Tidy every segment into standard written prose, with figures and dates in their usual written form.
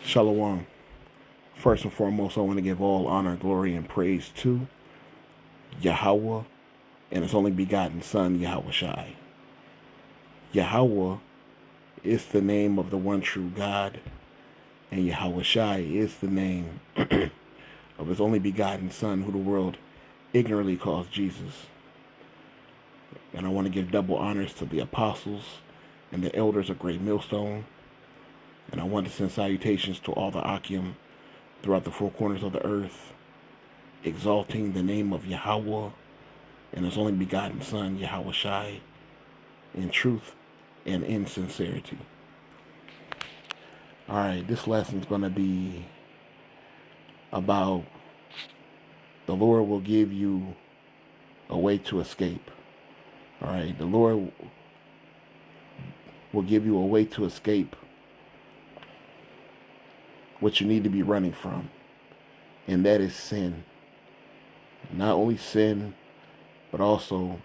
Shalom. First and foremost, I want to give all honor, glory, and praise to Yahweh and His only begotten Son, Yahweh Shai. Yahweh is the name of the one true God, and Yahweh Shai is the name of His only begotten Son, who the world ignorantly calls Jesus. And I want to give double honors to the apostles and the elders of Great Millstone. And I want to send salutations to all the Akim throughout the four corners of the earth, exalting the name of Yahweh and His only begotten Son, Yahweh Shai, in truth and in sincerity. Alright, this lesson is going to be about the Lord will give you a way to escape. Alright, the Lord will give you a way to escape what you need to be running from, and that is sin. Not only sin, but also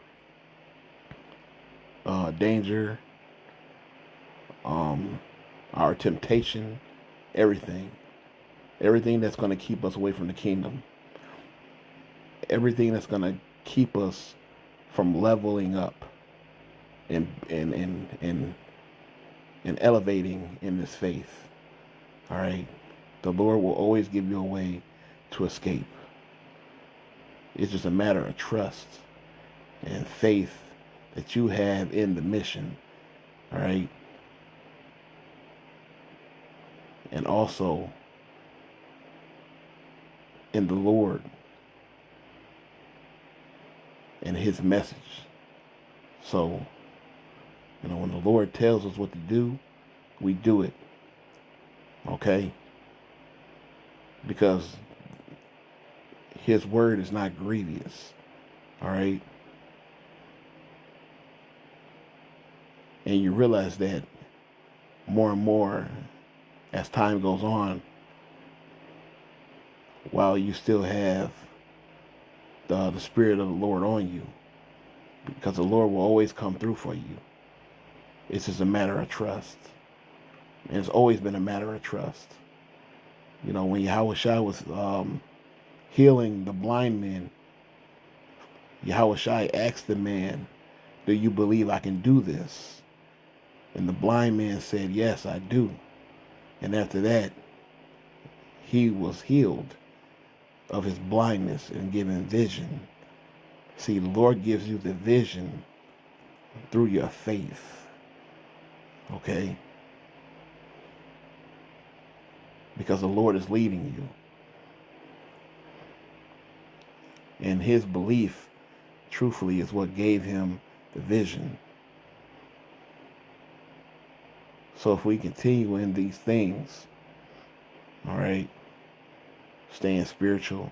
danger, our temptation, everything that's going to keep us away from the kingdom, everything that's going to keep us from leveling up and elevating in this faith. All right, the Lord will always give you a way to escape. It's just a matter of trust and faith that you have in the mission. All right, and also in the Lord and His message. So, when the Lord tells us what to do, we do it. Okay? Because His word is not grievous. All right? And you realize that more and more as time goes on, while you still have the Spirit of the Lord on you, because the Lord will always come through for you. It's just a matter of trust. And it's always been a matter of trust. When Yahweh Shai was healing the blind man, Yahweh Shai asked the man, "Do you believe I can do this?" And the blind man said, "Yes, I do." And after that, he was healed of his blindness and given vision. See, the Lord gives you the vision through your faith. Okay? Because the Lord is leading you. And His belief, truthfully, is what gave him the vision. So if we continue in these things, all right, staying spiritually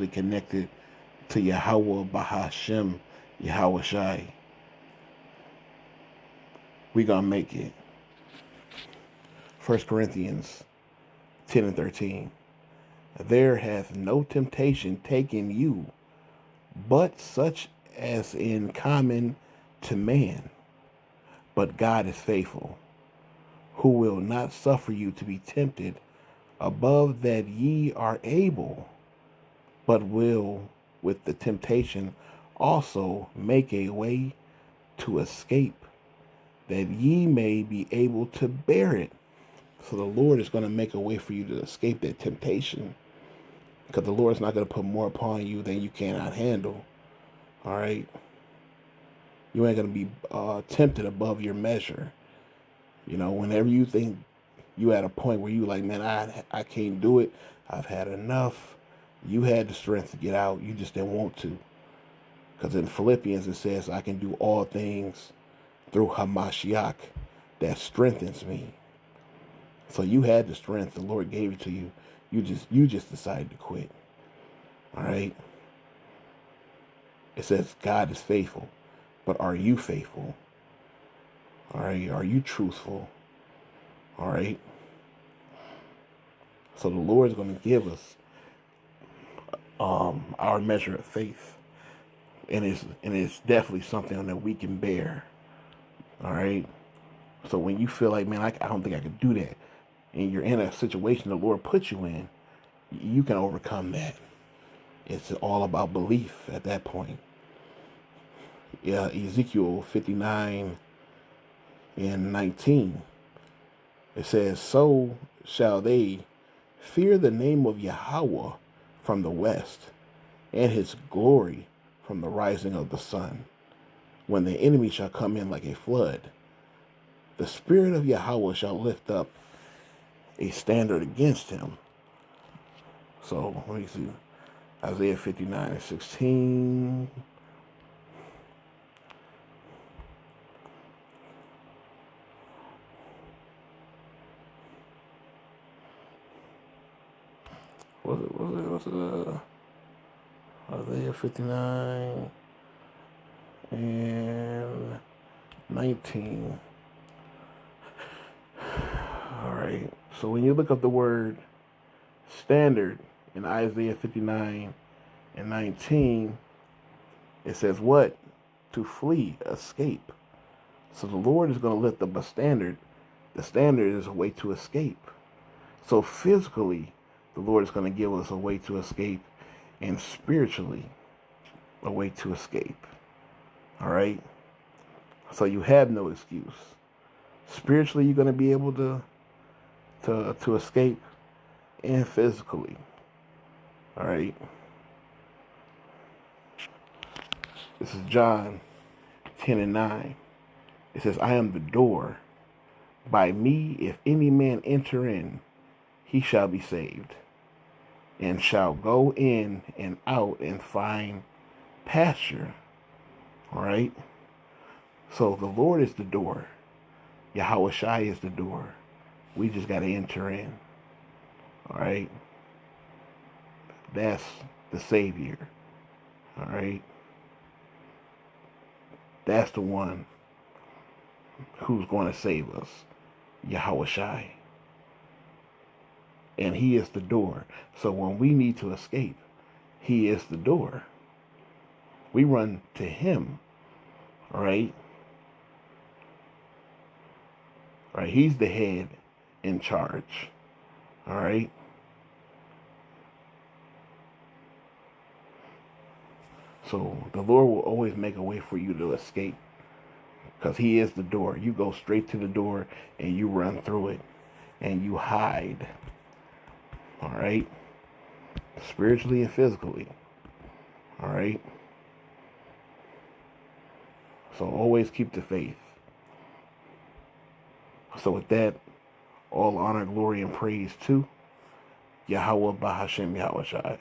connected to Yahweh Bahashem, Yahweh Shai, we gonna make it. 1 Corinthians 10 and 13. There hath no temptation taken you, but such as in common to man. But God is faithful, who will not suffer you to be tempted above that ye are able, but will with the temptation also make a way to escape, that ye may be able to bear it. So the Lord is going to make a way for you to escape that temptation, because the Lord is not going to put more upon you than you cannot handle. All right? You ain't going to be tempted above your measure. Whenever you think you at a point where you like, man, I can't do it, I've had enough, you had the strength to get out, you just didn't want to. Because in Philippians it says, I can do all things through Hamashiach that strengthens me. So you had the strength, the Lord gave it to you. You just decided to quit. All right? It says God is faithful, but are you faithful? All right? Are you truthful? All right? So the Lord is going to give us our measure of faith, and it's definitely something that we can bear. All right? So when you feel like, man, I don't think I could do that, and you're in a situation the Lord puts you in, you can overcome that. It's all about belief at that point. Yeah, Ezekiel 59 and 19. It says, so shall they fear the name of Yahweh from the west, and his glory from the rising of the sun. When the enemy shall come in like a flood, the spirit of Yahweh shall lift up a standard against him. So let me see. Isaiah 59 and 16. Was it Isaiah 59 and 19. All right. So when you look up the word standard in Isaiah 59 and 19, it says what? To flee, escape. So the Lord is going to lift up a standard. The standard is a way to escape. So physically, the Lord is going to give us a way to escape, and spiritually, a way to escape. All right? So you have no excuse. Spiritually, you're going to be able to escape, and physically. All right? This is John 10 and 9. It says, I am the door. By me, if any man enter in, he shall be saved, and shall go in and out and find pasture. All right? So the Lord is the door. Yahweh Shai is the door. We just got to enter in. All right? That's the Savior. All right? That's the one who's going to save us. Yahweh Shai. And he is the door. So when we need to escape, he is the door. We run to him. All right? All right? He's the head in charge. All right? So the Lord will always make a way for you to escape, because he is the door. You go straight to the door and you run through it and you hide. All right? Spiritually and physically. All right? So always keep the faith. So with that, all honor, glory, and praise to Yahweh Bahashem Yahweh Shai.